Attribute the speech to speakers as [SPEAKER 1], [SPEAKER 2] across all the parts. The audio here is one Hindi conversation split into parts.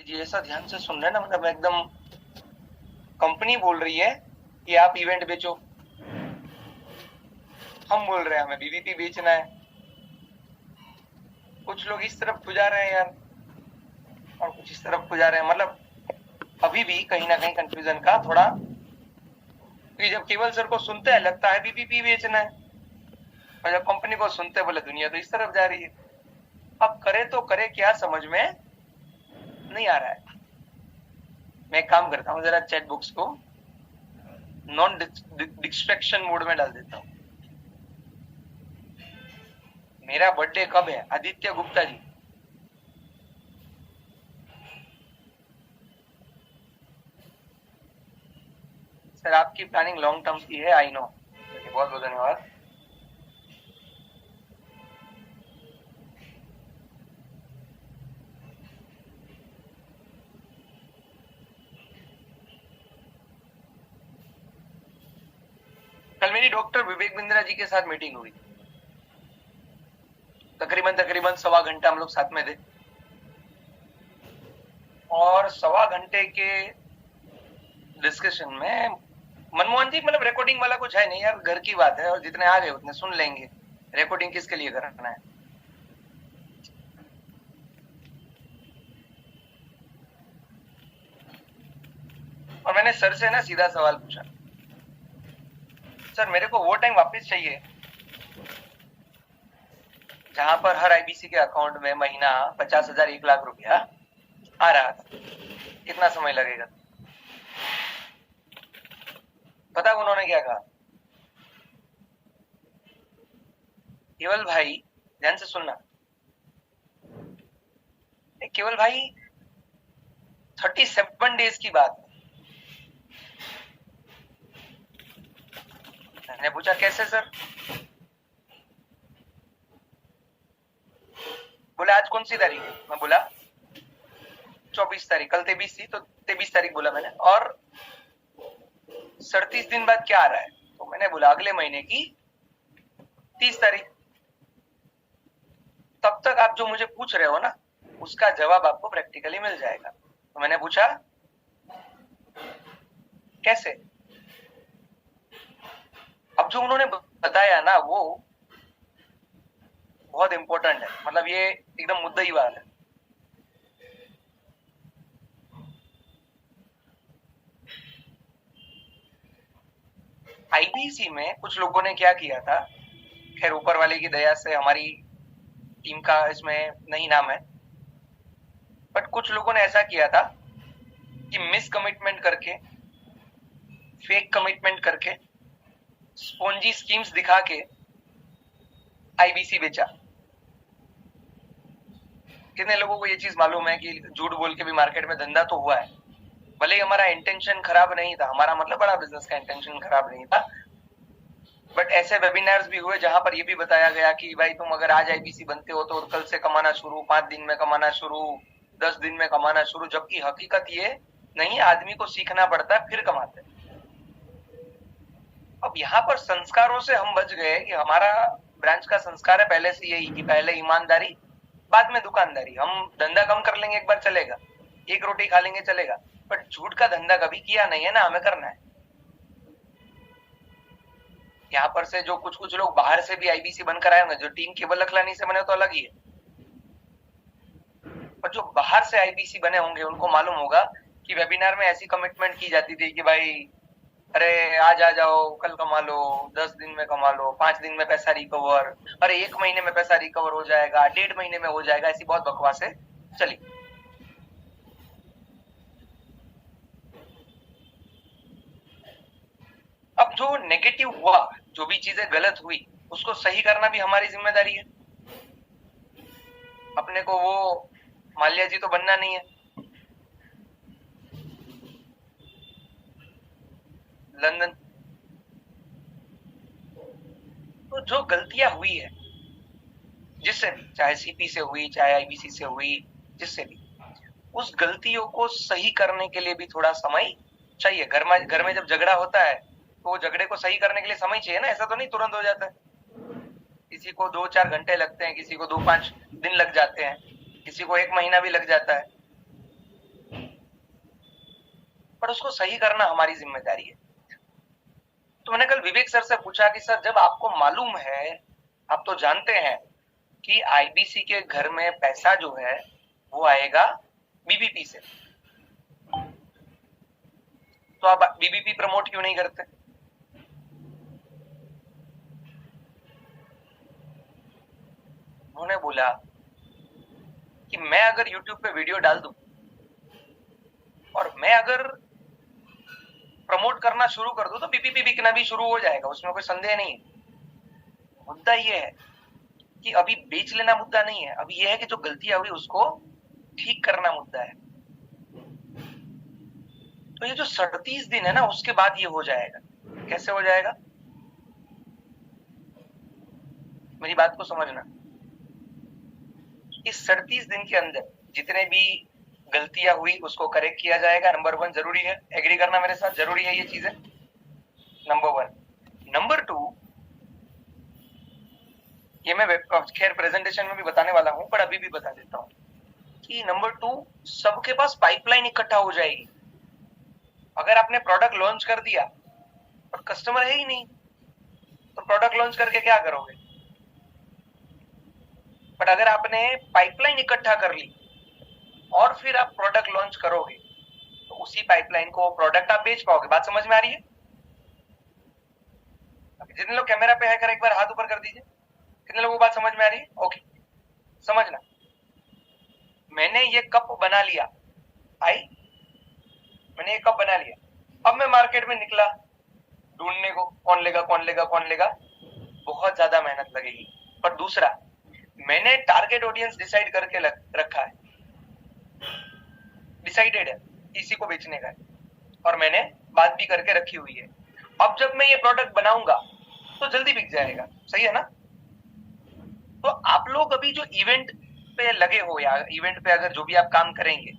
[SPEAKER 1] जी ऐसा ध्यान से सुन रहे हैं ना, मतलब एकदम कंपनी बोल रही है कि आप इवेंट बेचो, हम बोल रहे हैं हमें बीवीपी बेचना है। कुछ लोग इस तरफ खुजा रहे हैं यार, और कुछ इस तरफ खुजा रहे हैं। मतलब अभी भी कहीं ना कहीं कंफ्यूजन का थोड़ा, कि जब केवल सर को सुनते हैं लगता है बीवीपी बेचना है, और जब कंपनी को सुनते हैं बोले दुनिया तो इस तरफ जा रही है। अब करे तो करे क्या, समझ में नहीं आ रहा है। मैं एक काम करता हूँ, जरा चैट बुक्स को नॉन डिस्ट्रैक्शन मोड में डाल देता हूँ। मेरा बर्थडे कब है? आदित्य गुप्ता जी। सर आपकी प्लानिंग लॉन्ग टर्म की है, आई नो। बहुत बहुत धन्यवाद। कल मेरी डॉक्टर विवेक बिंद्रा जी के साथ मीटिंग हुई। तकरीबन 1.25 घंटा हम लोग साथ में थे, और 1.25 घंटे के डिस्कशन में मनमोहन जी, मतलब रिकॉर्डिंग वाला कुछ है नहीं यार, घर की बात है और जितने आ गए उतने सुन लेंगे। रिकॉर्डिंग किसके लिए करना है? और मैंने सर से ना सीधा सवाल पूछा, सर मेरे को वो टाइम वापस चाहिए जहां पर हर आईबीसी के अकाउंट में महीना 50,000 1 लाख रुपया आ रहा था। कितना समय लगेगा? पता उन्होंने क्या कहा? केवल भाई, ध्यान से सुनना, केवल भाई 37 डेज की बात। मैंने पूछा कैसे सर? बोला आज कौन सी तारीख है? मैं बोला 24 तारीख, कल 23 थी तो 23 तारीख बोला मैंने। और 37 दिन बाद क्या आ रहा है? तो मैंने बोला अगले महीने की 30 तारीख। तब तक आप जो मुझे पूछ रहे हो ना, उसका जवाब आपको प्रैक्टिकली मिल जाएगा। तो मैंने पूछा कैसे? अब जो उन्होंने बताया ना वो बहुत इंपॉर्टेंट है, मतलब ये एकदम मुद्दा ही बात है। आईबीसी में कुछ लोगों ने क्या किया था, खैर ऊपर वाले की दया से हमारी टीम का इसमें नहीं नाम है, बट कुछ लोगों ने ऐसा किया था कि मिस कमिटमेंट करके, फेक कमिटमेंट करके, स्पॉन्जी स्कीम्स दिखा के आईबीसी बेचा। कितने लोगों को ये चीज मालूम है कि झूठ बोल के भी मार्केट में धंधा तो हुआ है? भले ही हमारा इंटेंशन खराब नहीं था, हमारा मतलब बड़ा बिजनेस का इंटेंशन खराब नहीं था, बट ऐसे वेबिनार्स भी हुए जहां पर ये भी बताया गया कि भाई तुम अगर आज आईबीसी बनते हो तो कल से कमाना शुरू, 5 दिन में कमाना शुरू, 10 दिन में कमाना शुरू। जबकि हकीकत ये नहीं, आदमी को सीखना पड़ता है फिर कमाते हैं। अब यहाँ पर संस्कारों से हम बच गए कि हमारा ब्रांच का संस्कार है पहले से यही कि पहले ईमानदारी बाद में दुकानदारी। हम धंधा कम कर लेंगे एक बार चलेगा, एक रोटी खा लेंगे चलेगा, बट झूठ का धंधा कभी किया नहीं है ना, हमें करना है। यहाँ पर से जो कुछ कुछ लोग बाहर से भी आईबीसी बनकर आए होंगे, जो टीम केवल लखलानी से बने तो अलग ही है, पर जो बाहर से आईबीसी बने होंगे उनको मालूम होगा कि वेबिनार में ऐसी कमिटमेंट की जाती थी कि भाई अरे आज आ जाओ, कल कमा लो, 10 दिन में कमा लो, 5 दिन में पैसा रिकवर, अरे 1 महीने में पैसा रिकवर हो जाएगा, 1.5 महीने में हो जाएगा। ऐसी बहुत बकवासें चली। अब जो नेगेटिव हुआ, जो भी चीजें गलत हुई, उसको सही करना भी हमारी जिम्मेदारी है। अपने को वो माल्या जी तो बनना नहीं है। लंदन, तो जो गलतियां हुई है जिससे भी, चाहे सीपी से हुई, चाहे आईबीसी से हुई, जिससे भी, उस गलतियों को सही करने के लिए भी थोड़ा समय चाहिए। घर में जब झगड़ा होता है तो वो झगड़े को सही करने के लिए समय चाहिए ना, ऐसा तो नहीं तुरंत हो जाता है। किसी को 2-4 घंटे लगते हैं, किसी को 2-5 दिन लग जाते हैं, किसी को 1 महीना भी लग जाता है। पर उसको सही करना हमारी जिम्मेदारी है। तो मैंने कल विवेक सर से पूछा कि सर जब आपको मालूम है, आप तो जानते हैं कि आईबीसी के घर में पैसा जो है वो आएगा बीबीपी से, तो आप बीबीपी प्रमोट क्यों नहीं करते? उन्होंने बोला कि मैं अगर यूट्यूब पे वीडियो डाल दूं और मैं अगर प्रमोट करना शुरू कर दूं तो बीबीपी बिकना भी शुरू हो जाएगा, उसमें कोई संदेह नहीं है। मुद्दा ये है कि अभी बेच लेना मुद्दा नहीं है, अभी ये है कि जो गलतियां हुई उसको ठीक करना मुद्दा है। तो ये जो 37 दिन है ना, उसके बाद ये हो जाएगा। कैसे हो जाएगा? मेरी बात को समझना। इस 37 दिन के अंदर जितने भी गलतियां हुई उसको करेक्ट किया जाएगा। नंबर 1 जरूरी है, एग्री करना मेरे साथ, जरूरी है ये चीजें। नंबर 1। नंबर 2, ये मैं खैर प्रेजेंटेशन में भी बताने वाला हूं, पर अभी भी बता देता हूं कि नंबर 2, सबके पास पाइपलाइन इकट्ठा हो जाएगी। अगर आपने प्रोडक्ट लॉन्च कर दिया और कस्टमर है ही नहीं, तो प्रोडक्ट लॉन्च करके क्या करोगे? बट अगर आपने पाइपलाइन इकट्ठा कर ली और फिर आप प्रोडक्ट लॉन्च करोगे तो उसी पाइपलाइन को प्रोडक्ट आप बेच पाओगे। बात समझ में आ रही है? जितने लोग कैमरा पे है कर एक बार हाथ ऊपर कर दीजिए। कितने लोगों को बात समझ में आ रही है? ओके, समझना। मैंने ये कप बना लिया, मैंने ये कप बना लिया। अब मैं मार्केट में निकला ढूंढने को, कौन लेगा कौन लेगा कौन लेगा, बहुत ज्यादा मेहनत लगेगी। पर दूसरा, मैंने टारगेट ऑडियंस डिसाइड करके रखा है, डिसाइडेड है इसी को बेचने का है, और मैंने बात भी करके रखी हुई है। अब जब मैं ये प्रोडक्ट बनाऊंगा तो जल्दी बिक जाएगा। सही है ना? तो आप लोग अभी जो इवेंट पे लगे हो या इवेंट पे अगर जो भी आप काम करेंगे,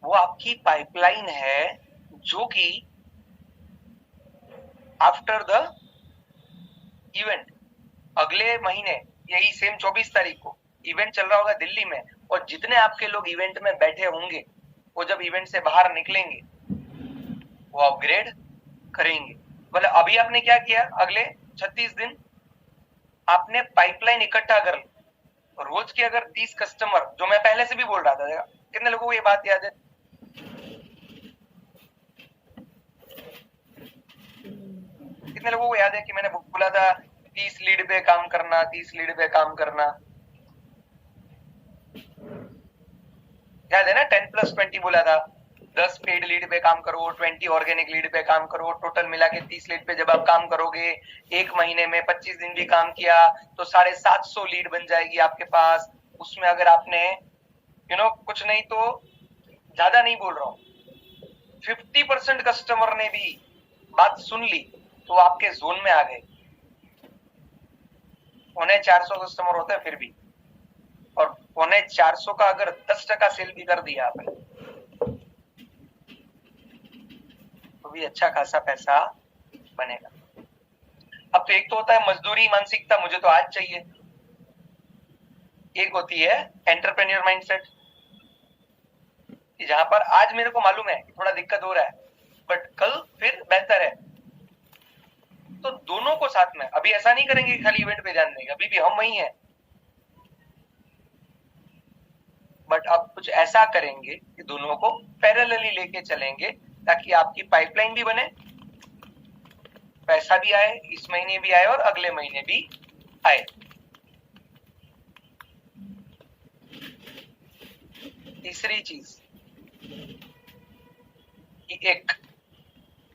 [SPEAKER 1] वो आपकी पाइपलाइन है जो कि आफ्टर द इवेंट अगले महीने यही सेम 24 तारीख को इवेंट चल रहा होगा दिल्ली में, और जितने आपके लोग इवेंट में बैठे होंगे वो जब इवेंट से बाहर निकलेंगे वो अपग्रेड करेंगे। मतलब अभी आपने क्या किया, अगले 36 दिन आपने पाइपलाइन इकट्ठा कर ली। रोज के अगर 30 कस्टमर, जो मैं पहले से भी बोल रहा था, कितने लोगों को ये बात याद है? कितने लोगों को याद है कि मैंने बोला था 30 लीड पे काम करना, 30 लीड पे काम करना? याद है ना? 10+20 बोला था। 10 पेड लीड पे काम करो, 20 ऑर्गेनिक लीड पे काम करो, टोटल मिला के 30 लीड पे जब आप काम करोगे, एक महीने में 25 दिन भी काम किया तो 750 लीड बन जाएगी आपके पास। उसमें अगर आपने कुछ नहीं तो, ज्यादा नहीं बोल रहा हूं, 50% कस्टमर ने भी बात सुन ली तो आपके जोन में आ गए। 450 कस्टमर होते हैं फिर भी, और 450 का अगर 10% सेल भी कर दिया आपने तो भी अच्छा खासा पैसा बनेगा। अब तो एक तो होता है मजदूरी मानसिकता, मुझे तो आज चाहिए। एक होती है एंटरप्रेन्योर माइंडसेट, जहां पर आज मेरे को मालूम है कि थोड़ा दिक्कत हो रहा है बट कल फिर बेहतर है। तो दोनों को साथ में, अभी ऐसा नहीं करेंगे कि खाली इवेंट पे ध्यान देंगे, अभी भी हम वही हैं, बट अब कुछ ऐसा करेंगे कि दोनों को पैरेलली लेके चलेंगे ताकि आपकी पाइपलाइन भी बने, पैसा भी आए, इस महीने भी आए और अगले महीने भी आए। तीसरी चीज कि एक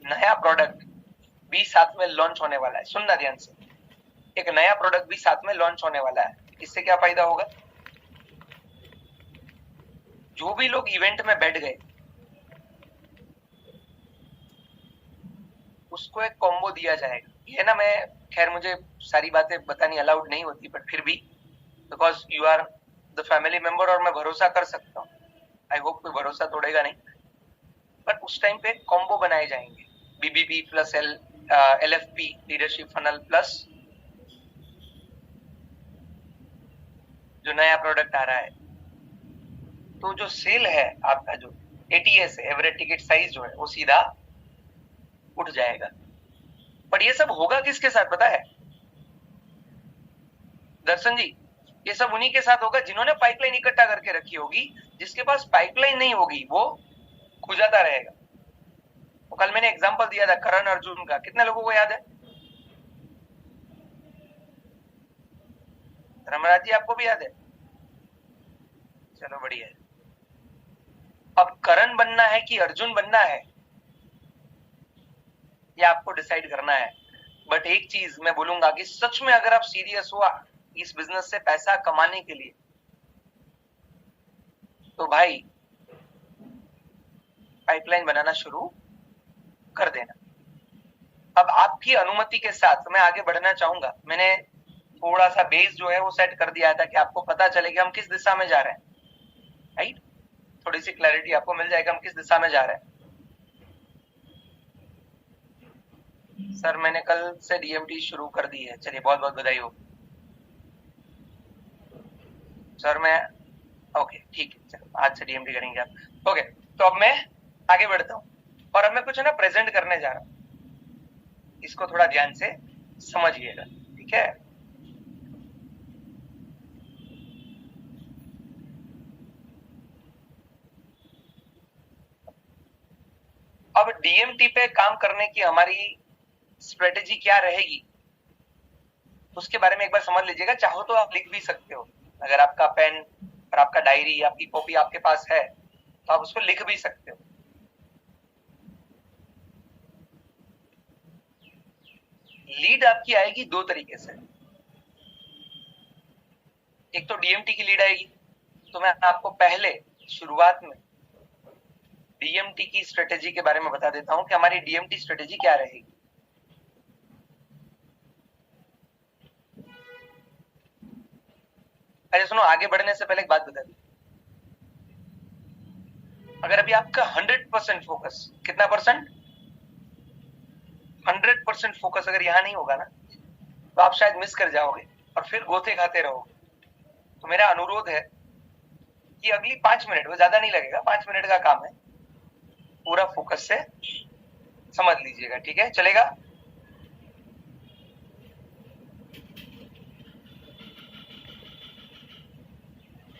[SPEAKER 1] नया प्रोडक्ट भी साथ में लॉन्च होने वाला है। सुनना ध्यान से, एक नया प्रोडक्ट भी साथ में लॉन्च होने वाला है। इससे क्या फायदा होगा? जो भी लोग इवेंट में बैठ गए उसको एक कॉम्बो दिया जाएगा। ये ना, मैं खैर मुझे सारी बातें बतानी अलाउड नहीं होती, बट फिर भी because you are the family member और मैं भरोसा कर सकता हूँ, आई होप कोई भरोसा तोड़ेगा नहीं। बट उस टाइम पे कॉम्बो बनाए जाएंगे, BBB plus LFP leadership funnel plus जो नया प्रोडक्ट आ रहा है। तो जो सेल है आपका, जो एटीएस है, एवरेज टिकट साइज जो है, वो सीधा उठ जाएगा। पर ये सब होगा किसके साथ पता है दर्शन जी? ये सब उन्हीं के साथ होगा जिन्होंने पाइपलाइन इकट्ठा करके रखी होगी। जिसके पास पाइपलाइन नहीं होगी वो खुजाता रहेगा। तो कल मैंने एग्जांपल दिया था करण अर्जुन का, कितने लोगों को याद है? धर्मराज जी आपको भी याद है? चलो बढ़िया है। अब करण बनना है कि अर्जुन बनना है, ये आपको डिसाइड करना है। बट एक चीज मैं बोलूंगा कि सच में अगर आप सीरियस हुआ इस बिजनेस से पैसा कमाने के लिए, तो भाई पाइपलाइन बनाना शुरू कर देना। अब आपकी अनुमति के साथ मैं आगे बढ़ना चाहूंगा। मैंने थोड़ा सा बेस जो है वो सेट कर दिया था कि आपको पता चले कि हम किस दिशा में जा रहे हैं, राइट? थोड़ी सी क्लैरिटी आपको मिल जाएगा हम किस दिशा में जा रहे हैं। सर मैंने कल से डीएमटी शुरू कर दी है, चलिए बहुत बहुत बधाई हो सर। मैं ओके ठीक है, चलो आज से डीएमटी करेंगे आप। ओके, तो अब मैं आगे बढ़ता हूँ और अब मैं कुछ है ना प्रेजेंट करने जा रहा हूँ, इसको थोड़ा ध्यान से समझिएगा, ठीक है? अब डीएमटी पे काम करने की हमारी स्ट्रेटेजी क्या रहेगी उसके बारे में एक बार समझ लीजिएगा। चाहो तो आप लिख भी सकते हो, अगर आपका पेन और आपका डायरी, आपकी कॉपी आपके पास है तो आप उसको लिख भी सकते हो। लीड आपकी आएगी दो तरीके से। एक तो डीएमटी की लीड आएगी, तो मैं आपको पहले शुरुआत में डीएमटी की स्ट्रेटेजी के बारे में बता देता हूं कि हमारी डीएमटी स्ट्रेटेजी क्या रहेगी। अरे सुनो, आगे बढ़ने से पहले एक बात बता दी। अगर अभी आपका 100% फोकस, कितना परसेंट? 100% फोकस अगर यहां नहीं होगा ना तो आप शायद मिस कर जाओगे और फिर गोते खाते रहोगे। तो मेरा अनुरोध है कि अगली 5 मिनट, वो ज्यादा नहीं लगेगा, 5 मिनट का काम है, पूरा फोकस से समझ लीजिएगा, ठीक है? चलेगा?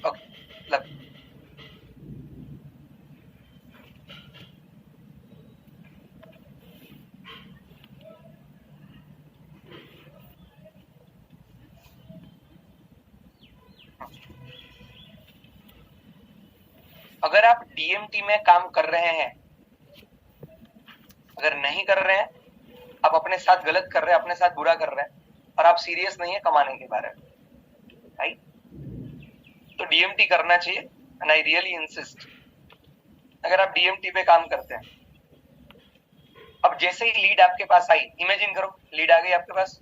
[SPEAKER 1] ओके, लग अगर आप डीएमटी में काम कर रहे हैं, अगर नहीं कर रहे हैं, आप अपने साथ गलत कर रहे हैं, अपने साथ बुरा कर रहे हैं और आप सीरियस नहीं है कमाने के बारे में, राइट? तो डीएमटी करना चाहिए एंड आई रियली इंसिस्ट। अगर आप डीएमटी पे काम करते हैं, अब जैसे ही लीड आपके पास आई, इमेजिन करो लीड आ गई आपके पास,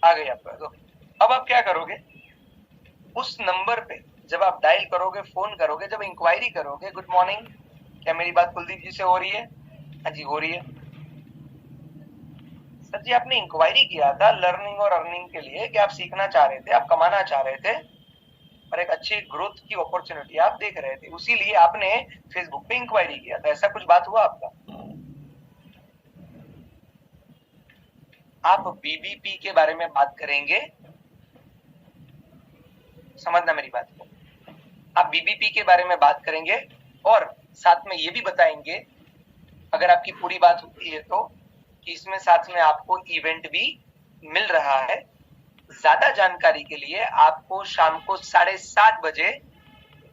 [SPEAKER 1] आ गई आपके पास। अब आप क्या करोगे? उस नंबर पे जब आप डायल करोगे, फोन करोगे, जब इंक्वायरी करोगे, गुड मॉर्निंग, क्या मेरी बात कुलदीप जी से हो रही है? हाँ जी हो रही है। सर जी आपने इंक्वायरी किया था लर्निंग और अर्निंग के लिए कि आप सीखना चाह रहे थे, आप कमाना चाह रहे थे और एक अच्छी ग्रोथ की अपॉर्चुनिटी आप देख रहे थे, उसी लिए आपने फेसबुक पे इंक्वायरी किया था, ऐसा कुछ बात हुआ आपका? आप बीबीपी के बारे में बात करेंगे, समझना मेरी बात को। आप बीबीपी के बारे में बात करेंगे और साथ में ये भी बताएंगे, अगर आपकी पूरी बात होती है तो, कि इसमें साथ में आपको इवेंट भी मिल रहा है। ज्यादा जानकारी के लिए आपको शाम को 7:30 बजे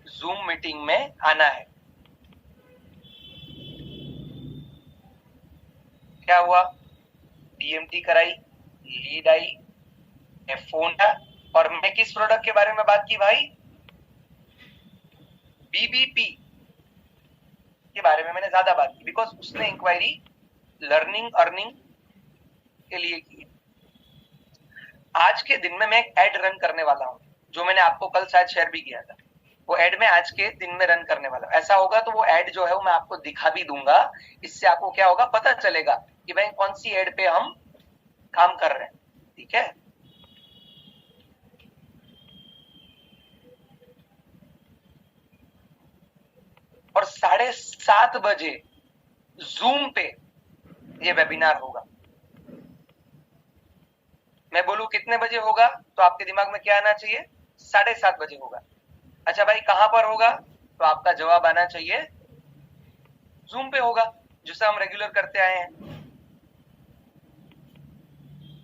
[SPEAKER 1] जूम मीटिंग में आना है। क्या हुआ? डीएमटी कराई, लीड आई, फोन आया, और मैं किस प्रोडक्ट के बारे में बात की भाई? बीबीपी के बारे में मैंने ज्यादा बात की, बिकॉज उसने इंक्वायरी लर्निंग अर्निंग के लिए की। आज के दिन में मैं एक एड रन करने वाला हूं, जो मैंने आपको कल शायद शेयर भी किया था। वो एड मैं आज के दिन में रन करने वाला हूं। ऐसा होगा तो वो एड जो है वो मैं आपको दिखा भी दूंगा। इससे आपको क्या होगा, पता चलेगा कि भाई कौन सी एड पे हम काम कर रहे हैं, ठीक है? 7:30 बजे जूम पे ये वेबिनार होगा। मैं बोलूं कितने बजे होगा तो आपके दिमाग में क्या आना चाहिए? 7:30 बजे होगा। अच्छा भाई कहां पर होगा? तो आपका जवाब आना चाहिए जूम पे होगा, जिसे हम रेगुलर करते आए हैं।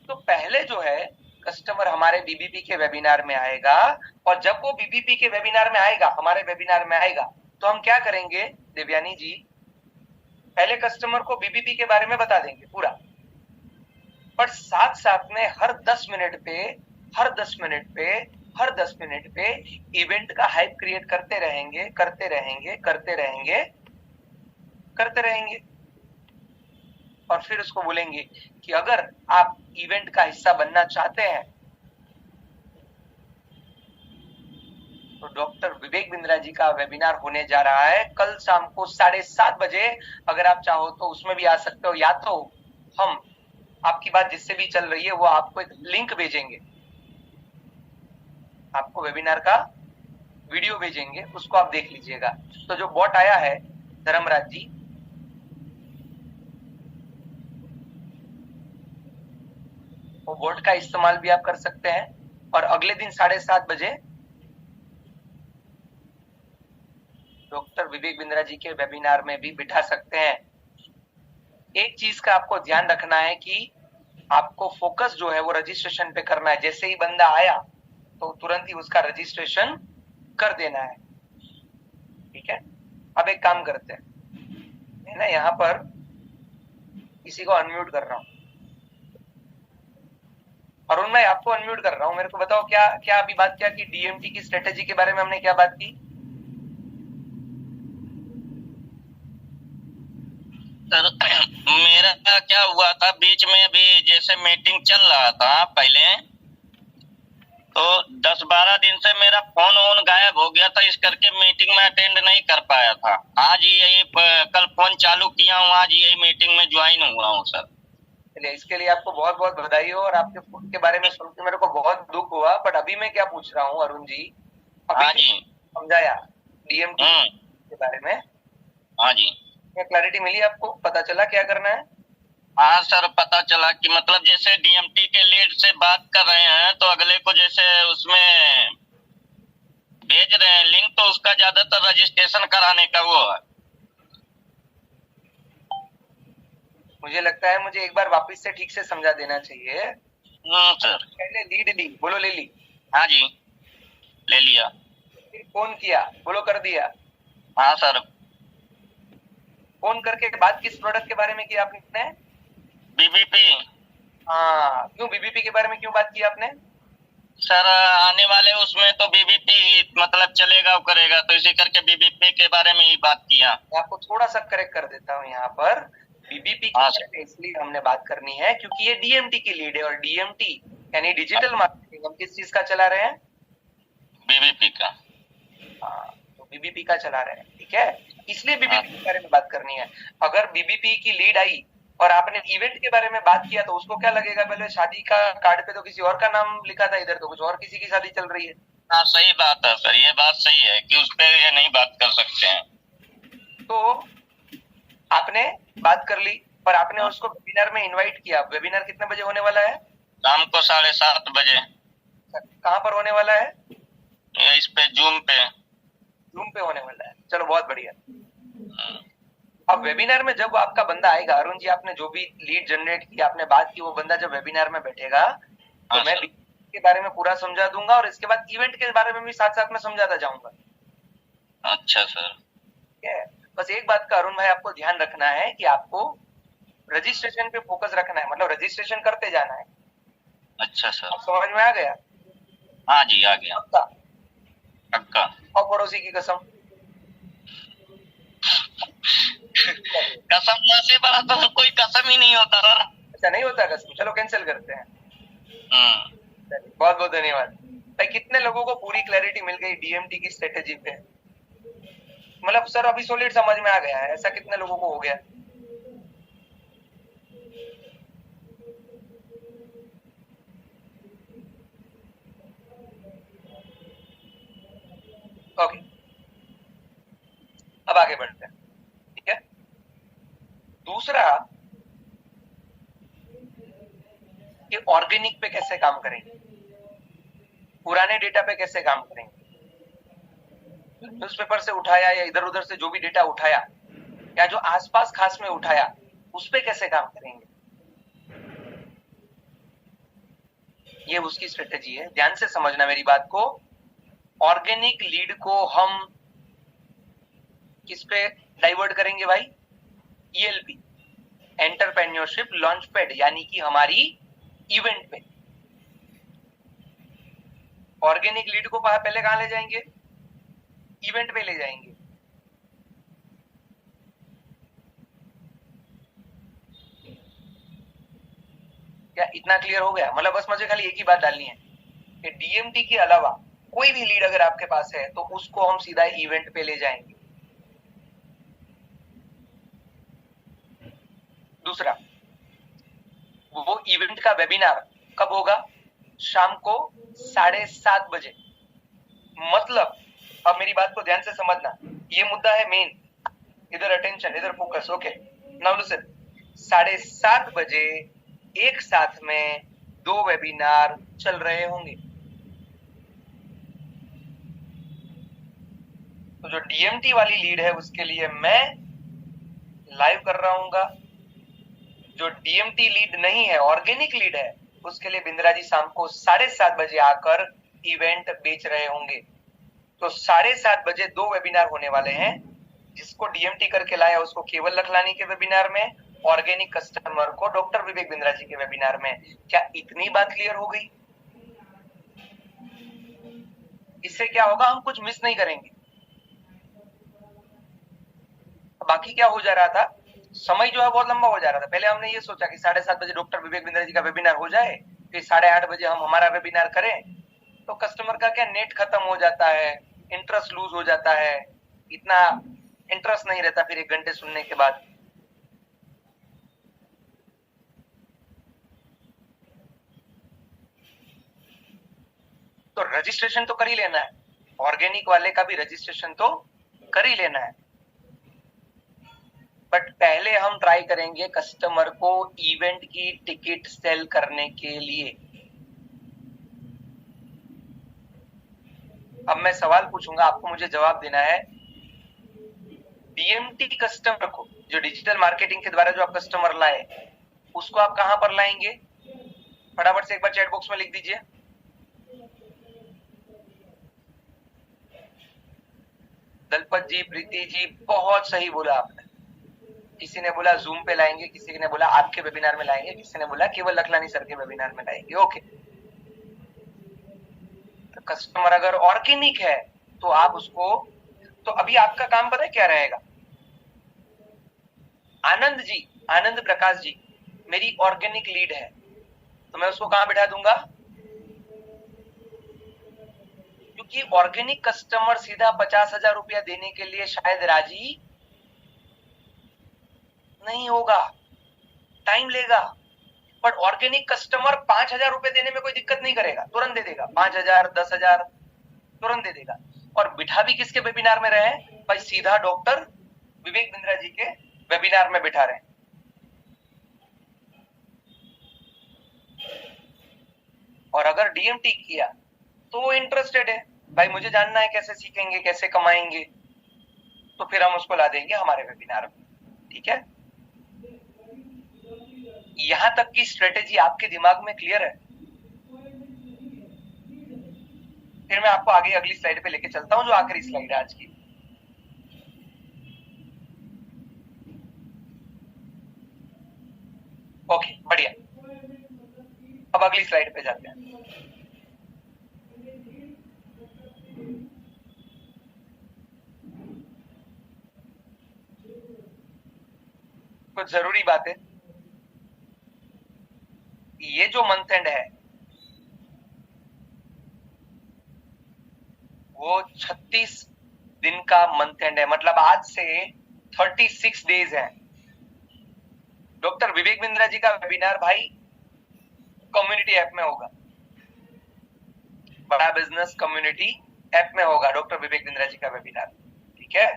[SPEAKER 1] तो पहले जो है कस्टमर हमारे बीबीपी के वेबिनार में आएगा, और जब वो बीबीपी के वेबिनार में आएगा, हमारे वेबिनार में आएगा, तो हम क्या करेंगे देवयानी जी, पहले कस्टमर को बीबीपी के बारे में बता देंगे पूरा, पर साथ साथ में हर 10 मिनट पे इवेंट का हाइप क्रिएट करते रहेंगे और फिर उसको बोलेंगे कि अगर आप इवेंट का हिस्सा बनना चाहते हैं तो डॉक्टर विवेक बिंद्रा जी का वेबिनार होने जा रहा है कल शाम को 7:30 बजे। अगर आप चाहो तो उसमें भी आ सकते हो, या तो हम आपकी बात जिससे भी चल रही है वो आपको एक लिंक भेजेंगे, आपको वेबिनार का वीडियो भेजेंगे, उसको आप देख लीजिएगा। तो जो बॉट आया है धर्मराज जी, वो बॉट का इस्तेमाल भी आप कर सकते हैं और अगले दिन 7:30 बजे डॉक्टर विवेक बिंद्रा जी के वेबिनार में भी बिठा सकते हैं। एक चीज का आपको ध्यान रखना है कि आपको फोकस जो है वो रजिस्ट्रेशन पे करना है। जैसे ही बंदा आया तो तुरंत ही उसका रजिस्ट्रेशन कर देना है, ठीक है। अब एक काम करते हैं, मैं ना यहाँ पर किसी को अनम्यूट कर रहा हूँ। अरुण भाई आपको अनम्यूट कर रहा हूँ, मेरे को बताओ क्या क्या अभी बात क्या की डीएमटी की स्ट्रेटेजी के बारे में हमने क्या बात की?
[SPEAKER 2] सर मेरा क्या हुआ था बीच में, अभी जैसे मीटिंग चल रहा था पहले, तो 10-12 दिन से मेरा फोन ऑन गायब हो गया था, इस करके मीटिंग में अटेंड नहीं कर पाया था। आज ही यही कल फोन चालू किया हूँ, आज यही मीटिंग में ज्वाइन हुआ हूँ सर।
[SPEAKER 1] चलिए इसके लिए आपको बहुत बहुत बधाई हो, और आपके फोन के बारे में सुन के मेरे को बहुत दुख हुआ। बट अभी मैं क्या पूछ रहा हूँ अरुण जी, अभी
[SPEAKER 2] हाँ जी।
[SPEAKER 1] समझाया डीएमटी के बारे में,
[SPEAKER 2] हाँ जी।
[SPEAKER 1] क्या क्लैरिटी मिली आपको? पता चला क्या करना है?
[SPEAKER 2] हाँ सर, पता चला कि मतलब जैसे डीएमटी के लीड से बात कर रहे हैं तो अगले को जैसे उसमें भेज रहे हैं लिंक, तो उसका ज्यादातर रजिस्ट्रेशन कराने का वो है।
[SPEAKER 1] मुझे लगता है मुझे एक बार वापस से ठीक से समझा देना चाहिए।
[SPEAKER 2] सर।
[SPEAKER 1] पहले लीड ली, बोलो ले ली।
[SPEAKER 2] हाँ जी, ले लिया।
[SPEAKER 1] फिर फोन किया, बोलो कर दिया।
[SPEAKER 2] हाँ सर।
[SPEAKER 1] फोन करके बात किस प्रोडक्ट के बारे में की आपने?
[SPEAKER 2] बीबीपी।
[SPEAKER 1] हाँ, क्यों बीबीपी के बारे में क्यों बात की आपने?
[SPEAKER 2] सर आने वाले उसमें तो बीबीपी मतलब चलेगा करेगा, तो इसी करके बीबीपी के बारे में ही बात किया।
[SPEAKER 1] आपको थोड़ा सा करेक्ट कर देता हूँ यहाँ पर, बीबीपी की बारे में इसलिए हमने बात करनी है क्योंकि ये डीएमटी की लीड है, और डीएमटी यानी डिजिटल मार्केटिंग हम किस चीज का चला रहे हैं?
[SPEAKER 2] बीबीपी का।
[SPEAKER 1] हाँ, तो बीबीपी का चला रहे हैं, ठीक है, इसलिए बीबीपी के बारे में बात करनी है। अगर बीबीपी की लीड आई और आपने इवेंट के बारे में बात किया तो उसको क्या लगेगा? पहले शादी का कार्ड पे तो किसी और का नाम लिखा था, इधर तो कुछ और किसी की शादी चल रही है।
[SPEAKER 2] हाँ सही बात है सर, ये बात सही है कि उस पर ये नहीं बात कर सकते हैं।
[SPEAKER 1] तो आपने बात कर ली, पर आपने उसको वेबिनार में इनवाइट किया। वेबिनार कितने बजे होने वाला है?
[SPEAKER 2] शाम को 7:30 बजे।
[SPEAKER 1] कहाँ पर होने वाला है?
[SPEAKER 2] इस पे जूम
[SPEAKER 1] पे होने वाला है। चलो बहुत बढ़िया। अब वेबिनार में जब आपका बंदा आएगा, अरुण जी आपने जो भी लीड जनरेट की, आपने बात की, वो बंदा जब वेबिनार में बैठेगा तो मैं के बारे में पूरा समझा दूंगा और इसके बाद इवेंट के बारे में भी साथ साथ में समझाता जाऊंगा।
[SPEAKER 2] अच्छा सर।
[SPEAKER 1] ठीक है, बस एक बात का अरुण भाई आपको ध्यान रखना है कि आपको रजिस्ट्रेशन पे फोकस रखना है, मतलब रजिस्ट्रेशन करते जाना है।
[SPEAKER 2] अच्छा सर,
[SPEAKER 1] समझ में आ गया?
[SPEAKER 2] हाँ जी आ गया। पक्का।
[SPEAKER 1] और पड़ोसी की कसम।
[SPEAKER 2] कसम ना से बड़ा तो कोई कसम ही नहीं होता सर।
[SPEAKER 1] अच्छा नहीं होता कसम, चलो कैंसिल करते हैं। बहुत बहुत धन्यवाद भाई। कितने लोगों को पूरी क्लैरिटी मिल गई डीएमटी की स्ट्रेटेजी पे? मतलब सर अभी सॉलिड समझ में आ गया है, ऐसा कितने लोगों को हो गया? ओके, अब आगे बढ़ते हैं। दूसरा कि ऑर्गेनिक पे कैसे काम करेंगे, पुराने डेटा पे कैसे काम करेंगे, न्यूज़पेपर से उठाया या इधर उधर से जो भी डेटा उठाया या जो आसपास खास में उठाया उस पे कैसे काम करेंगे, ये उसकी स्ट्रेटेजी है। ध्यान से समझना मेरी बात को। ऑर्गेनिक लीड को हम किस पे डाइवर्ट करेंगे भाई? ELP, एंटरप्रेन्योरशिप लॉन्च पैड, यानी कि हमारी इवेंट पे। ऑर्गेनिक लीड को पहले कहां ले जाएंगे? इवेंट पे ले जाएंगे। क्या इतना क्लियर हो गया? मतलब बस मुझे खाली एक ही बात डालनी है कि DMT के अलावा कोई भी लीड अगर आपके पास है तो उसको हम सीधा इवेंट पे ले जाएंगे। दूसरा, वो इवेंट का वेबिनार कब होगा? शाम को 7:30 बजे। मतलब अब मेरी बात को ध्यान से समझना, ये मुद्दा है मेन, इधर अटेंशन, इधर फोकस। Okay, now listen. 7:30 बजे एक साथ में 2 वेबिनार चल रहे होंगे। तो जो DMT वाली लीड है उसके लिए मैं लाइव कर रहा हूँगा, जो DMT लीड नहीं है, ऑर्गेनिक लीड है, उसके लिए बिंद्रा जी शाम को 7:30 बजे आकर इवेंट बेच रहे होंगे। तो 7:30 बजे 2 वेबिनार होने वाले हैं। जिसको DMT करके लाया उसको केवल लखलानी के वेबिनार में, ऑर्गेनिक कस्टमर को डॉक्टर विवेक बिंद्रा जी के वेबिनार में। क्या इतनी बात क्लियर हो गई? इससे क्या होगा? हम कुछ मिस नहीं करेंगे। बाकी क्या हो जा रहा था, समय जो है बहुत लंबा हो जा रहा था। पहले हमने ये सोचा कि 7:30 बजे डॉक्टर विवेक बिंद्रा जी का वेबिनार हो जाए, फिर 8:30 बजे हम हमारा वेबिनार करें। तो कस्टमर का क्या नेट खत्म हो जाता है, इंटरेस्ट लूज हो जाता है, इतना इंटरेस्ट नहीं रहता फिर 1 घंटे सुनने के बाद। तो रजिस्ट्रेशन तो कर ही लेना है, ऑर्गेनिक वाले का भी रजिस्ट्रेशन तो कर ही लेना है। बट पहले हम ट्राई करेंगे कस्टमर को इवेंट की टिकट सेल करने के लिए। अब मैं सवाल पूछूंगा, आपको मुझे जवाब देना है। DMT कस्टमर को, जो डिजिटल मार्केटिंग के द्वारा जो आप कस्टमर लाए, उसको आप कहां पर लाएंगे? फटाफट से एक बार चैट बॉक्स में लिख दीजिए। दलपत जी, प्रीति जी, बहुत सही बोला आपने। किसी ने बोला जूम पे लाएंगे, किसी ने बोला आपके वेबिनार में लाएंगे, किसी ने बोला केवल लखलानी सर के वेबिनार में लाएंगे। ओके, तो कस्टमर अगर ऑर्गेनिक है तो आप उसको, तो अभी आपका काम पता है क्या रहेगा? आनंद जी, आनंद प्रकाश जी मेरी ऑर्गेनिक लीड है, तो मैं उसको कहां बिठा दूंगा? क्योंकि ऑर्गेनिक कस्टमर सीधा 50,000 रुपया देने के लिए शायद राजी नहीं होगा, टाइम लेगा। बट ऑर्गेनिक कस्टमर 5,000 रुपए देने में कोई दिक्कत नहीं करेगा, तुरंत दे देगा। 5,000, 10,000 तुरंत दे देगा। और बिठा भी किसके वेबिनार में रहे भाई? सीधा डॉक्टर विवेक बिंद्रा जी के वेबिनार में बिठा रहे हैं। और अगर DMT किया तो वो इंटरेस्टेड है, भाई मुझे जानना है कैसे सीखेंगे, कैसे कमाएंगे, तो फिर हम उसको ला देंगे हमारे वेबिनार में। ठीक है, यहां तक की स्ट्रेटेजी आपके दिमाग में क्लियर है? फिर मैं आपको आगे अगली स्लाइड पे लेके चलता हूं, जो आखिरी स्लाइड है आज की। ओके, बढ़िया। अब अगली स्लाइड पे जाते हैं। कुछ जरूरी बात है, ये जो मंथ एंड है वो 36 दिन का मंथ एंड है। मतलब आज से 36 डेज है। डॉक्टर विवेक बिंद्रा जी का वेबिनार भाई कम्युनिटी ऐप में होगा, बड़ा बिजनेस कम्युनिटी ऐप में होगा डॉक्टर विवेक बिंद्रा जी का वेबिनार। ठीक है,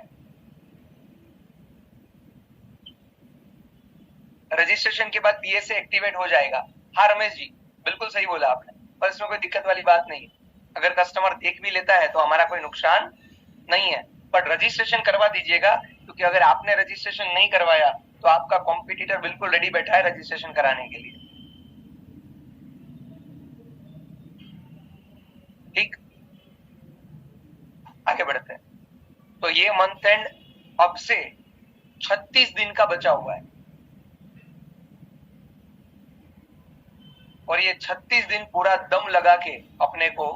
[SPEAKER 1] रजिस्ट्रेशन के बाद पीएसए एक्टिवेट हो जाएगा। हाँ रमेश जी, बिल्कुल सही बोला आपने, पर इसमें कोई दिक्कत वाली बात नहीं है। अगर कस्टमर देख भी लेता है तो हमारा कोई नुकसान नहीं है, बट रजिस्ट्रेशन करवा दीजिएगा, क्योंकि अगर आपने रजिस्ट्रेशन नहीं करवाया तो आपका कॉम्पिटिटर बिल्कुल रेडी बैठा है रजिस्ट्रेशन कराने के लिए। ठीक, आगे बढ़ते हैं। तो ये मंथ एंड अब से 36 दिन का बचा हुआ है, और ये 36 दिन पूरा दम लगा के अपने को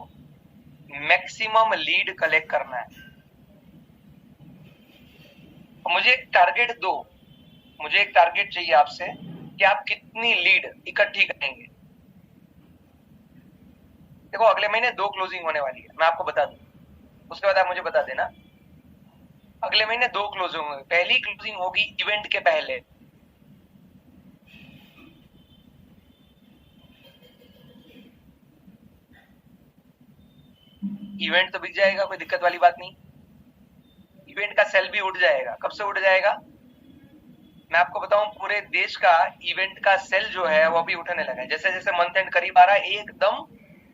[SPEAKER 1] मैक्सिमम लीड कलेक्ट करना है। मुझे एक टारगेट दो, मुझे एक टारगेट चाहिए आपसे कि आप कितनी लीड इकट्ठी करेंगे। देखो अगले महीने 2 क्लोजिंग होने वाली है, मैं आपको बता दूं, उसके बाद आप मुझे बता देना। अगले महीने 2 क्लोजिंग होंगे। पहली क्लोजिंग होगी इवेंट के पहले, इवेंट तो बिक जाएगा, कोई दिक्कत वाली बात नहीं। इवेंट का सेल भी उठ जाएगा। कब से उठ जाएगा मैं आपको बताऊं, पूरे देश का इवेंट का सेल जो है वो भी उठने लगा है। जैसे जैसे मंथ एंड करीब आ रहा है एकदम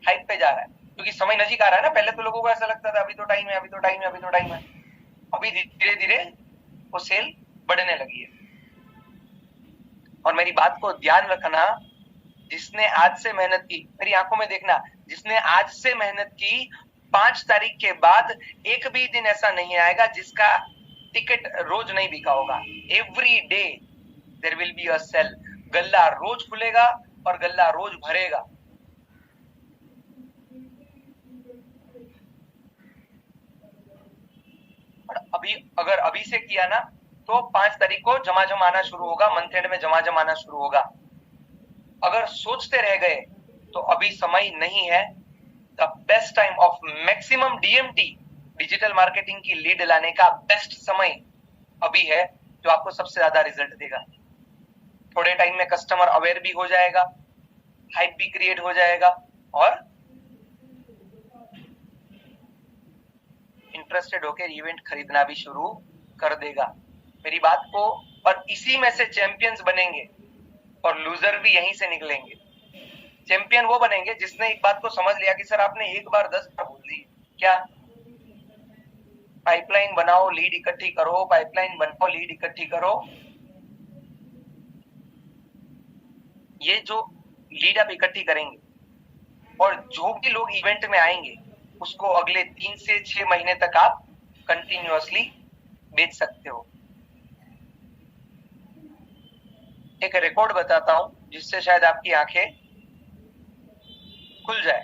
[SPEAKER 1] हाइप पे जा रहा है, क्योंकि समय नजीक आ रहा है ना। पहले तो लोगों को ऐसा लगता था अभी तो टाइम है, अभी तो टाइम है, अभी तो टाइम है। अभी धीरे धीरे वो सेल बढ़ने लगी है। और मेरी बात को ध्यान रखना, जिसने आज से मेहनत की, मेरी आंखों में देखना, जिसने आज से मेहनत की, 5 तारीख के बाद एक भी दिन ऐसा नहीं आएगा जिसका टिकट रोज नहीं बिका होगा। Every day there will be a sale. गल्ला रोज खुलेगा और गल्ला रोज भरेगा। और अभी अगर अभी से किया ना तो 5 तारीख को जमा आना शुरू होगा, मंथ एंड में जमा आना शुरू होगा। अगर सोचते रह गए तो अभी समय नहीं है। The best time of maximum DMT, digital marketing की लीड लाने का बेस्ट समय अभी है, जो आपको सबसे ज्यादा रिजल्ट देगा। थोड़े टाइम में कस्टमर अवेयर भी हो जाएगा, हाइप भी क्रिएट हो जाएगा, और इंटरेस्टेड होकर इवेंट खरीदना भी शुरू कर देगा। मेरी बात को, और इसी में से चैंपियंस बनेंगे और लूजर भी यहीं से निकलेंगे। चैंपियन वो बनेंगे जिसने एक बात को समझ लिया कि सर आपने एक बार 10 बार बोल दी, क्या पाइपलाइन बनाओ, लीड इकट्ठी करो, पाइपलाइन बनाओ, लीड इकट्ठी करो। ये जो लीड आप इकट्ठी करेंगे और जो भी लोग इवेंट में आएंगे उसको अगले 3 से 6 महीने तक आप कंटिन्यूअसली बेच सकते हो। एक रिकॉर्ड बताता हूं जिससे शायद आपकी आंखें खुल जाए।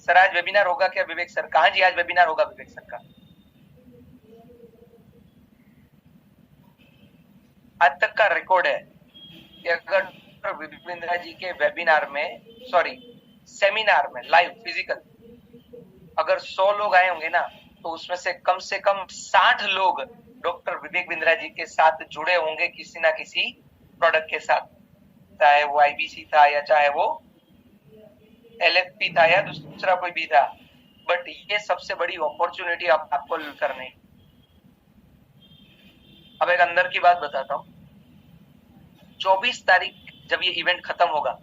[SPEAKER 1] सर आज वेबिनार होगा क्या विवेक सर? कहां जी, आज वेबिनार होगा विवेक सर का। आज तक का रिकॉर्ड है कि अगर डॉक्टर विवेक बिंद्रा जी के वेबिनार में, सॉरी सेमिनार में, लाइव फिजिकल अगर 100 लोग आए होंगे ना, तो उसमें से कम 60 लोग डॉक्टर विवेक बिंद्रा जी के साथ जुड़े होंगे किसी ना किसी प्रोडक्ट के साथ, चाहे वो आईबीसी था या चाहे वो एलएफपी था या दूसरा कोई भी था। बट ये सबसे बड़ी अपॉर्चुनिटी आपको करने। अब एक अंदर की बात बताता हूं, 24 तारीख जब ये इवेंट खत्म होगा,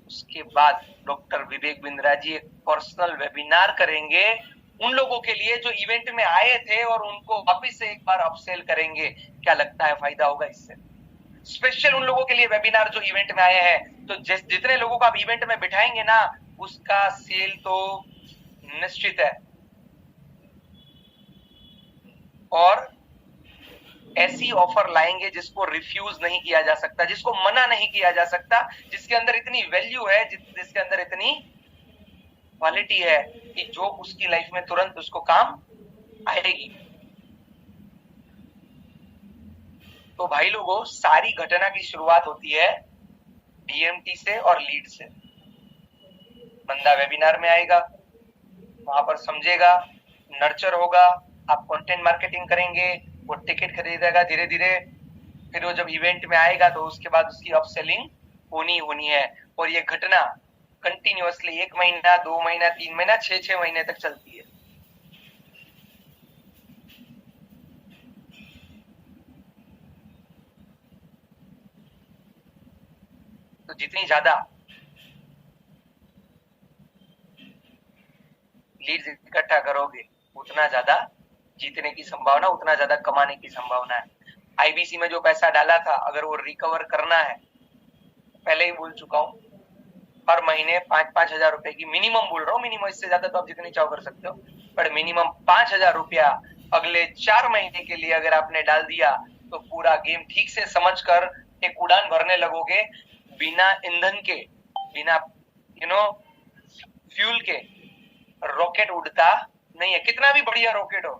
[SPEAKER 1] उसके बाद डॉक्टर विवेक बिंद्रा जी एक पर्सनल वेबिनार करेंगे उन लोगों के लिए जो इवेंट में आए थे, और उनको वापस से एक बार अपसेल करेंगे। क्या लगता है फायदा होगा इससे? स्पेशल उन लोगों के लिए वेबिनार जो इवेंट में आए हैं। तो जितने लोगों को आप इवेंट में बिठाएंगे ना, उसका सेल तो निश्चित है। और ऐसी ऑफर लाएंगे जिसको रिफ्यूज नहीं किया जा सकता, जिसको मना नहीं किया जा सकता, जिसके अंदर इतनी वैल्यू है, जिसके अंदर इतनी क्वालिटी है कि जो उसकी लाइफ में तुरंत उसको काम आएगी। तो भाई लोगों, सारी घटना की शुरुआत होती है डीएमटी से और लीड से। बंदा वेबिनार में आएगा, वहां पर समझेगा, नर्चर होगा, आप कंटेंट मार्केटिंग करेंगे, वो टिकट खरीदेगा धीरे धीरे, फिर वो जब इवेंट में आएगा तो उसके बाद उसकी अपसेलिंग होनी है। और ये घटना कंटिन्यूअसली 1 महीना, 2 महीना, 3 महीना, 6 महीने तक चलती है। तो जितनी ज्यादा लीड्स इकट्ठा करोगे उतना ज्यादा जीतने की संभावना, उतना ज्यादा कमाने की संभावना है। आईबीसी में जो पैसा डाला था अगर वो रिकवर करना है, पहले ही बोल चुका हूँ, हर महीने 5-5 हजार रुपए की मिनिमम बोल रहा हूँ, मिनिमम इससे ज्यादा तो आप जितनी चाहो कर सकते हो, पर मिनिमम 5,000 रुपया अगले 4 महीने के लिए अगर आपने डाल दिया तो पूरा गेम ठीक से समझकर एक उड़ान भरने लगोगे। बिना ईंधन के, बिना फ्यूल के रॉकेट उड़ता नहीं है, कितना भी बढ़िया रॉकेट हो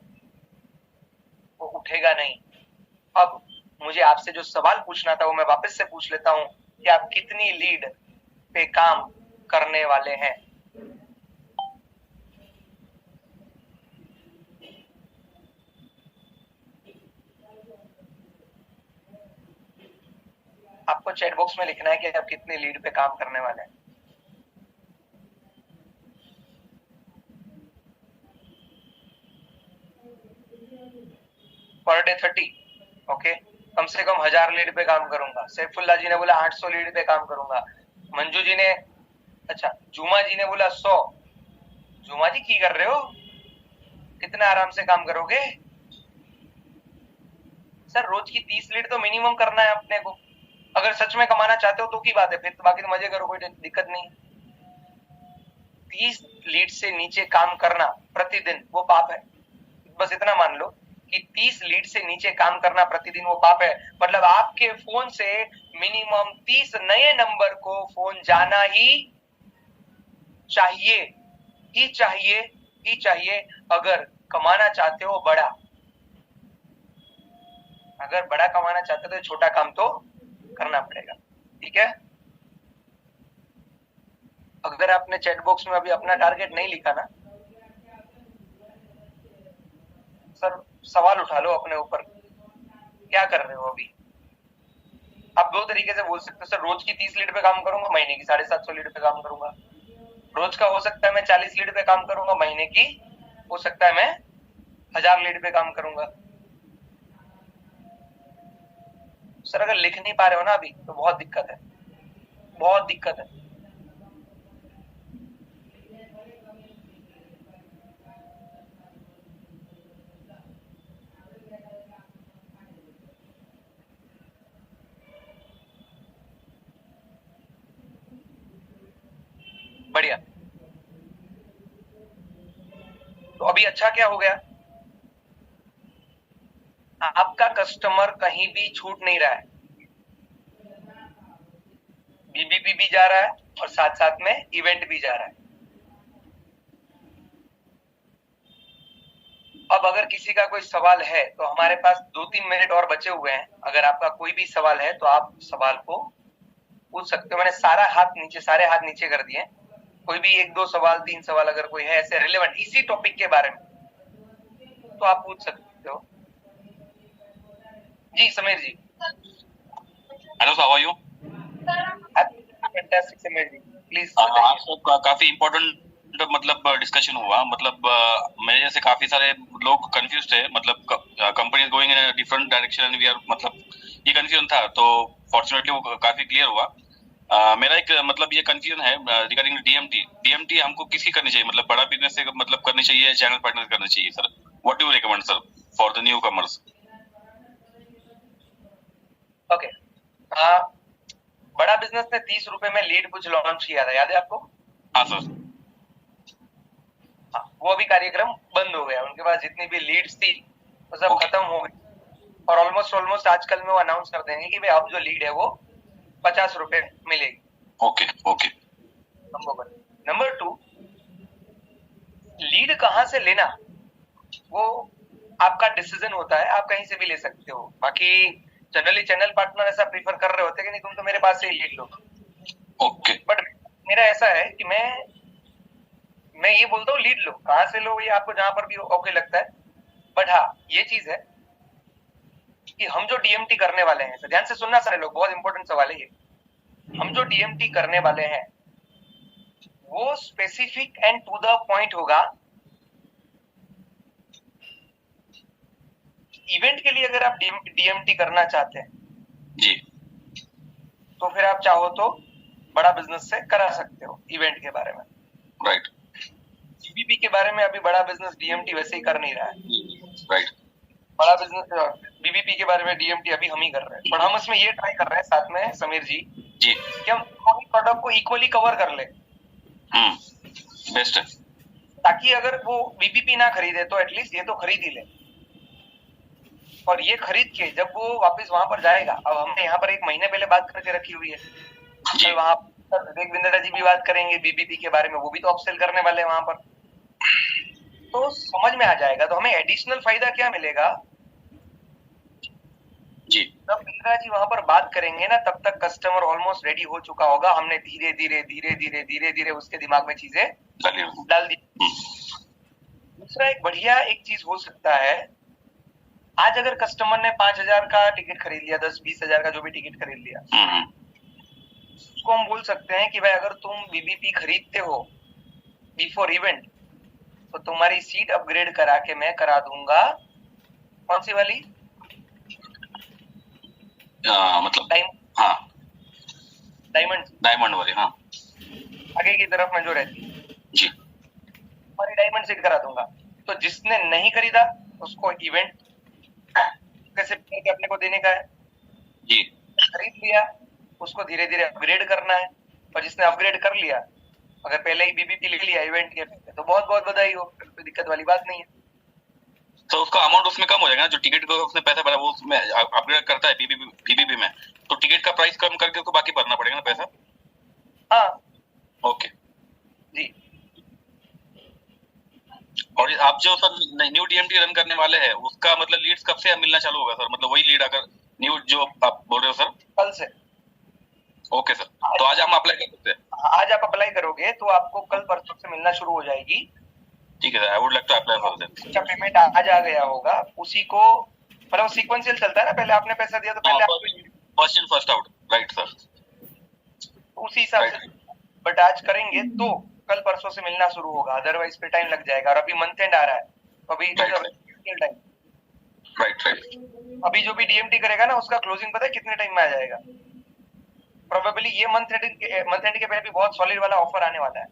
[SPEAKER 1] वो उठेगा नहीं। अब मुझे आपसे जो सवाल पूछना था वो मैं वापस से पूछ लेता हूँ कि आप कितनी लीड पे काम करने वाले हैं। आपको चैट बॉक्स में लिखना है कि आप कितनी लीड पे काम करने वाले हैं। पर डे 30, ओके, कम से कम 1000 लीड पे काम करूंगा। सैफुल्ला जी ने बोला 800 लीड पे काम करूंगा। मंजू जी ने, अच्छा जुमा जी ने बोला 100। जुमा जी की कर रहे हो, कितना आराम से काम करोगे सर? रोज की 30 लीड तो मिनिमम करना है अपने को। अगर सच में कमाना चाहते हो तो की बात है, फिर तो बाकी तो मजे करो, कोई दिक्कत नहीं। 30 लीड से नीचे काम करना प्रतिदिन वो पाप है। बस इतना मान लो कि 30 लीड से नीचे काम करना प्रतिदिन वो पाप है। मतलब आपके फोन से मिनिमम 30 नए नंबर को फोन जाना ही चाहिए, ही चाहिए, ही चाहिए। अगर कमाना चाहते हो बड़ा, अगर बड़ा कमाना चाहते हो तो छोटा काम तो करना पड़ेगा, ठीक है। अगर आपने चैट बॉक्स में अभी अपना टारगेट नहीं लिखा ना सर, सवाल उठा लो अपने ऊपर, क्या कर रहे हो अभी। आप दो तरीके से बोल सकते हो, सर रोज की 30 लीड पे काम करूंगा, महीने की 750 लीड पे काम करूंगा। रोज का हो सकता है मैं 40 लीड पे काम करूंगा, महीने की हो सकता है मैं 1000 लीड पे काम करूंगा। सर अगर लिख नहीं पा रहे हो ना अभी तो बहुत दिक्कत है, बहुत दिक्कत है। बढ़िया, तो अभी अच्छा क्या हो गया, आपका कस्टमर कहीं भी छूट नहीं रहा है, बीबीपी भी जा रहा है और साथ साथ में इवेंट भी जा रहा है। अब अगर किसी का कोई सवाल है तो हमारे पास 2-3 मिनट और बचे हुए हैं। अगर आपका कोई भी सवाल है तो आप सवाल को पूछ सकते हो। मैंने सारे हाथ नीचे कर दिए। कोई भी 1-2 सवाल, 3 सवाल अगर कोई है ऐसे रिलेवेंट इसी टॉपिक के बारे में तो आप पूछ सकते हो। जी Sameer ji.
[SPEAKER 3] Hello, how are you?
[SPEAKER 1] Fantastic Sameer ji, please
[SPEAKER 3] आप सबका काफी इम्पोर्टेंट मतलब डिस्कशन हुआ। मतलब मेरे जैसे काफी सारे लोग कंफ्यूज थे। मतलब company is going in different direction and we are, मतलब ये कंफ्यूजन था, तो फॉर्चुनेटली वो काफी क्लियर हुआ। मेरा एक मतलब ये कंफ्यूजन है रिगार्डिंग डीएमटी हमको किसकी करनी चाहिए? मतलब बड़ा बिजनेस से मतलब करनी चाहिए, चैनल पार्टनर करनी चाहिए sir? What do you recommend sir for the new commerce?
[SPEAKER 1] Okay, बड़ा बिजनेस ने 30 रुपए में लीड कुछ लॉन्च किया था, याद है आपको?
[SPEAKER 3] हाँ सर।
[SPEAKER 1] हाँ, वो अभी कार्यक्रम बंद हो गया। उनके पास जितनी भी लीड्स थी वो सब खत्म हो गई और ऑलमोस्ट आजकल में वो अनाउंस कर देंगे कि भाई अब जो लीड है वो 50 रुपए मिलेगी।
[SPEAKER 3] Okay okay.
[SPEAKER 1] नंबर 2, लीड कहां से लेना वो आपका डिसीजन होता है, आप कहीं से भी ले सकते हो। बाकी जनरली चैनल पार्टनर ऐसा प्रीफर कर रहे होते हैं कि नहीं तुम तो मेरे पास से ही लीड लो।
[SPEAKER 3] ओके।
[SPEAKER 1] बट मेरा ऐसा है कि मैं ये बोलता हूँ लीड लो, कहां से लो ये आपको जहां पर भी ओके लगता है। बट हाँ ये चीज है कि हम जो डीएमटी करने वाले हैं, ध्यान से सुनना सारे लोग, बहुत इंपॉर्टेंट सवाल है ये। हम जो डीएमटी करने वाले हैं वो specific and to the point होगा। इवेंट के लिए अगर आप डीएमटी करना चाहते हैं
[SPEAKER 3] जी,
[SPEAKER 1] तो फिर आप चाहो तो बड़ा बिजनेस से करा सकते हो इवेंट के बारे में।
[SPEAKER 3] राइट।
[SPEAKER 1] बीबीपी के बारे में अभी बड़ा बिजनेस डीएमटी वैसे ही कर नहीं रहा है।
[SPEAKER 3] राइट।
[SPEAKER 1] बड़ा बिजनेस बीबीपी के बारे में डीएमटी अभी हम ही कर रहे हैं, पर हम इसमें ये ट्राई कर रहे हैं साथ में समीर जी
[SPEAKER 3] जी
[SPEAKER 1] कि हम प्रोडक्ट को इक्वली कवर कर ले।
[SPEAKER 3] बेस्ट है।
[SPEAKER 1] ताकि अगर वो बीबीपी ना खरीदे तो एटलीस्ट ये तो खरीद ही ले, और ये खरीद के जब वो वापस वहां पर जाएगा, अब हमने यहाँ पर 1 महीने पहले बात करके रखी हुई है, तो वहां पर विवेक बिंद्रा जी भी बात करेंगे बीबीपी के बारे में, वो भी तो अपसेल करने वाले हैं वहां पर, तो समझ में आ जाएगा। तो हमें एडिशनल फायदा क्या मिलेगा
[SPEAKER 3] जी।
[SPEAKER 1] जब बिंद्रा जी वहां पर बात करेंगे ना, तब तक कस्टमर ऑलमोस्ट रेडी हो चुका होगा, हमने धीरे धीरे धीरे धीरे धीरे धीरे उसके दिमाग में चीजें डाल दी। दूसरा एक बढ़िया एक चीज हो सकता है, आज अगर कस्टमर ने 5,000 का टिकट खरीद लिया, 10-20 हजार का जो भी टिकट खरीद लिया, उसको हम बोल सकते हैं कि भाई अगर तुम बीबीपी खरीदते हो बिफोर इवेंट, तो तुम्हारी सीट अपग्रेड करा के मैं करा दूंगा। कौन सी वाली?
[SPEAKER 3] मतलब हाँ,
[SPEAKER 1] डायमंड
[SPEAKER 3] वाली। हाँ,
[SPEAKER 1] आगे की तरफ में जो रहती है
[SPEAKER 3] जी,
[SPEAKER 1] तुम्हारी डायमंड सीट करा दूंगा। तो जिसने नहीं खरीदा उसको इवेंट कैसे अपने को देने का है
[SPEAKER 3] जी।
[SPEAKER 1] खरीद लिया उसको धीरे धीरे अपग्रेड करना है, और जिसने अपग्रेड कर लिया, अगर पहले ही बीबीपी ले लिया इवेंट के पहले, तो बहुत बहुत बधाई हो, कोई दिक्कत वाली बात नहीं है।
[SPEAKER 3] तो उसका अमाउंट उसमें कम हो जाएगा ना, जो टिकट को उसने पैसा भरा वो उसमें अपग्रेड करता है बीबीपी में, तो टिकट का प्राइस कम करके उसको बाकी भरना पड़ेगा ना पैसा।
[SPEAKER 1] हाँ
[SPEAKER 3] ओके
[SPEAKER 1] जी।
[SPEAKER 3] और आप जो सर न्यू डीएमटी रन करने वाले हैं, उसका मतलब लीड्स कब से मिलना चालू होगा सर? मतलब वही लीड अगर न्यू जो आप बोल रहे हो सर?
[SPEAKER 1] कल से।
[SPEAKER 3] ओके सर, तो आज हम अप्लाई कर सकते हैं?
[SPEAKER 1] आज आप अप्लाई करोगे तो आपको कल परसों से मिलना शुरू हो जाएगी।
[SPEAKER 3] ठीक है sir, I would like to apply for that.
[SPEAKER 1] अच्छा, पेमेंट आज आ गया होगा, उसी को मतलब सीक्वेंशियल चलता है ना, पहले आपने पैसा दिया तो पहले
[SPEAKER 3] first in first out, right sir?
[SPEAKER 1] उसी हिसाब से, बट आज करेंगे तो कल परसों से मिलना शुरू होगा, अदरवाइज पे टाइम लग जाएगा। और अभी मंथ एंड आ रहा है, तो अभी टाइम
[SPEAKER 3] राइट।
[SPEAKER 1] अभी जो भी डीएमटी करेगा ना, उसका क्लोजिंग पता है कितने टाइम में आ जाएगा? प्रोबेबली ये मंथ एंड के पहले भी बहुत सॉलिड वाला ऑफर आने वाला है।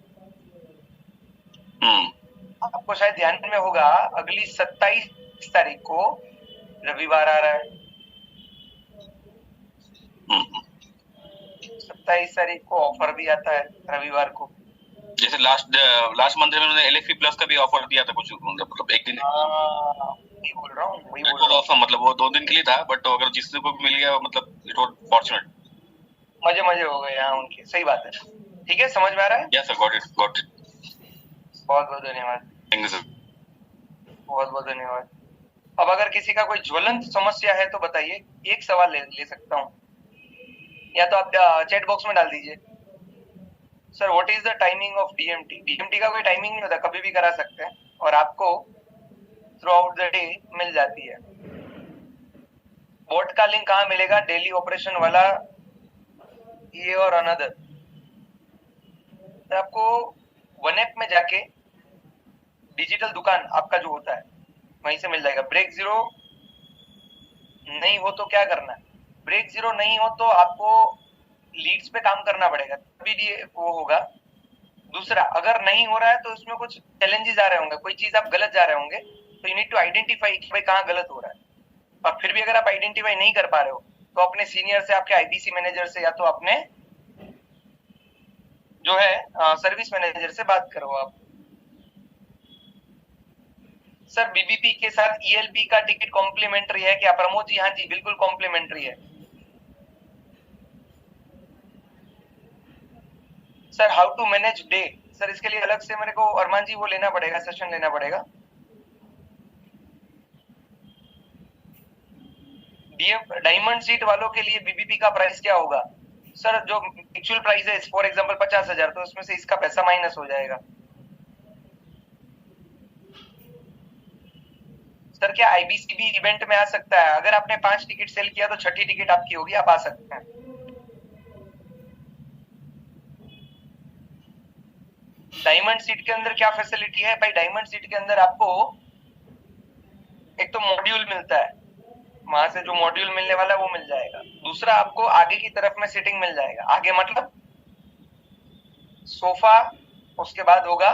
[SPEAKER 1] आपको शायद ध्यान में होगा, अगली 27 तारीख को रविवार आ रहा है। 27 तारीख को ऑफर भी आता है रविवार को।
[SPEAKER 3] जैसे लास्ट मंथ में उन्होंने एलएफपी प्लस का भी ऑफर दिया था कुछ, मतलब एक दिन।
[SPEAKER 1] वही बोल रहा हूँ
[SPEAKER 3] मतलब वो 2 दिन के लिए था, बट अगर जिससे को मिल गया मतलब इट वाज फॉर्चुनेट।
[SPEAKER 1] मजे हो गए यहाँ उनके। सही बात है, ठीक है, समझ में आ रहा है?
[SPEAKER 3] Yes sir, got it.
[SPEAKER 1] बहुत बहुत धन्यवाद।
[SPEAKER 3] Thank you sir.
[SPEAKER 1] बहुत बहुत धन्यवाद। अब अगर किसी का कोई ज्वलंत समस्या है तो बताइए, एक सवाल ले सकता हूँ, या तो आप चैट बॉक्स में डाल दीजिए। Sir what is the timing of DMT? DMT का कोई टाइमिंग नहीं होता, कभी भी करा सकते हैं, और आपको through out the day meal जाती है। बोट का लिंक कहाँ मिलेगा? डेली ऑपरेशन वाला ये और अनदर। तो आपको वन ऐप में जाके डिजिटल दुकान आपका जो होता है वहीं से मिल जाएगा। ब्रेक जीरो नहीं हो तो क्या करना है? ब्रेक जीरो नहीं हो तो आपको लीड्स पे काम करना पड़ेगा, तभी वो होगा। दूसरा, अगर नहीं हो रहा है तो उसमें कुछ चैलेंजेस आ रहे होंगे, कोई चीज आप गलत जा रहे होंगे, तो यू नीड टू आइडेंटिफाई कि भाई कहाँ गलत हो रहा है। और फिर भी अगर आप आइडेंटिफाई नहीं कर पा रहे हो तो अपने सीनियर से, आपके आईबीसी मैनेजर से, या तो अपने जो है सर्विस मैनेजर से बात करो आप। सर बीबीपी के साथ ईएलपी का टिकट कॉम्प्लीमेंट्री है क्या? प्रमोद जी, हाँ जी बिल्कुल कॉम्प्लीमेंट्री है। Sir how to manage day? Sir इसके लिए अलग से मेरे को अरमान जी वो लेना पड़ेगा, सेशन लेना पड़ेगा। डायमंड सीट वालों के लिए बीबीपी का प्राइस क्या होगा? सर जो एक्चुअल प्राइस है फॉर एग्जांपल 50,000, तो उसमें से इसका पैसा माइनस हो जाएगा। सर क्या आईबीसी भी इवेंट में आ सकता है? अगर आपने 5 टिकट सेल किया तो 6ठी टिकट आपकी होगी, आप आ सकते हैं। डायमंड सीट के अंदर क्या फैसिलिटी है? भाई डायमंड सीट के अंदर आपको एक तो मॉड्यूल मिलता है, वहां से जो मॉड्यूल मिलने वाला है वो मिल जाएगा। दूसरा, आपको आगे की तरफ में सीटिंग मिल जाएगा। आगे मतलब सोफा, उसके बाद होगा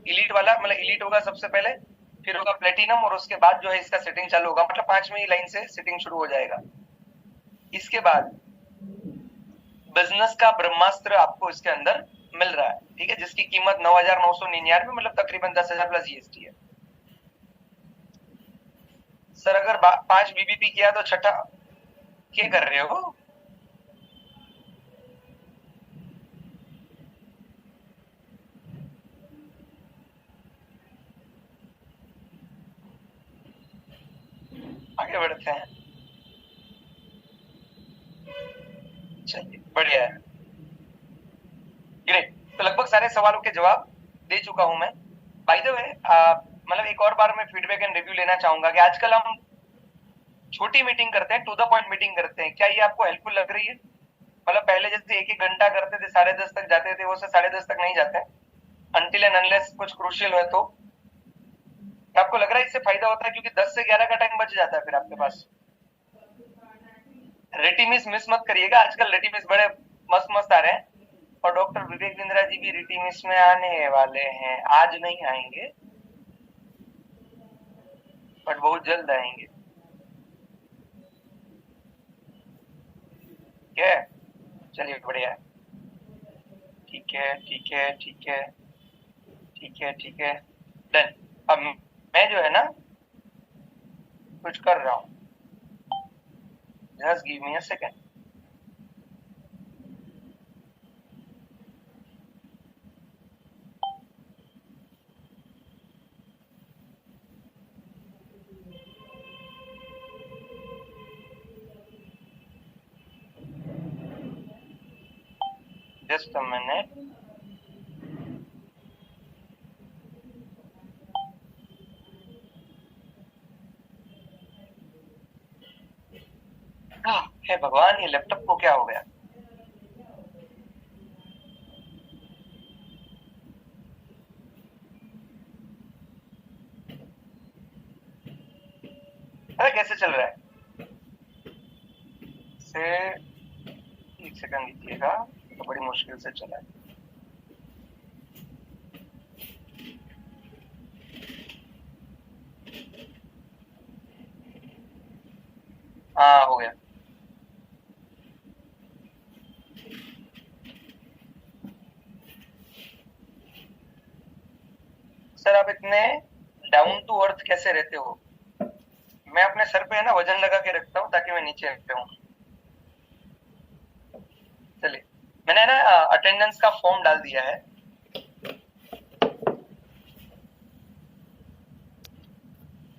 [SPEAKER 1] इलीट वाला, मतलब इलीट होगा सबसे पहले, फिर होगा प्लेटिनम, और उसके बाद जो है इसका सेटिंग चालू होगा, मतलब 5वीं लाइन से सेटिंग शुरू हो जाएगा। इसके बाद बिजनेस का ब्रह्मास्त्र आपको इसके अंदर मिल रहा है, ठीक है, जिसकी कीमत 9,999, मतलब तकरीबन 10,000 प्लस जीएसटी है। सर अगर 5 बीबीपी किया तो छठा क्या कर रहे हो? आगे बढ़ते हैं, चलिए बढ़िया है, ग्रेट। तो लगभग सारे सवालों के जवाब दे चुका हूं मैं। बाय द वे, मतलब एक और बार मैं फीडबैक एंड रिव्यू लेना चाहूंगा कि आजकल हम छोटी मीटिंग करते हैं, टू द पॉइंट मीटिंग करते हैं, क्या ये आपको हेल्पफुल लग रही है? मतलब पहले जैसे 1-1 घंटा करते थे, 10:30 तक जाते थे, वो से 10:30 तक नहीं जाते, अनटिल एंड अनलेस कुछ क्रूशियल है तो। आपको लग रहा है इससे फायदा होता है? क्योंकि 10 से 11 का टाइम बच जाता है फिर आपके पास। रेटिमिस मिस मत करिएगा, आजकल रेटिमिस बड़े मस्त मस्त आ रहे हैं, और डॉक्टर विवेक बिंद्रा जी भी रेटिमिस में आने वाले हैं, आज नहीं आएंगे बट बहुत जल्द आएंगे। ठीक है, चलिए बढ़िया है, ठीक है ठीक है ठीक है ठीक है ठीक है, डन। अब मैं जो है ना कुछ कर रहा हूँ, just give me a second. Just a minute. हे भगवान, ये लैपटॉप को क्या हो गया? अरे कैसे चल रहा है? से एक सेकंड दीजिएगा, तो बड़ी मुश्किल से चला है। हाँ हो गया। सर आप इतने डाउन टू अर्थ कैसे रहते हो? मैं अपने सर पे है ना वजन लगा के रखता हूँ ताकि मैं नीचे रहूं। चलिए, मैंने ना अटेंडेंस का फॉर्म डाल दिया है,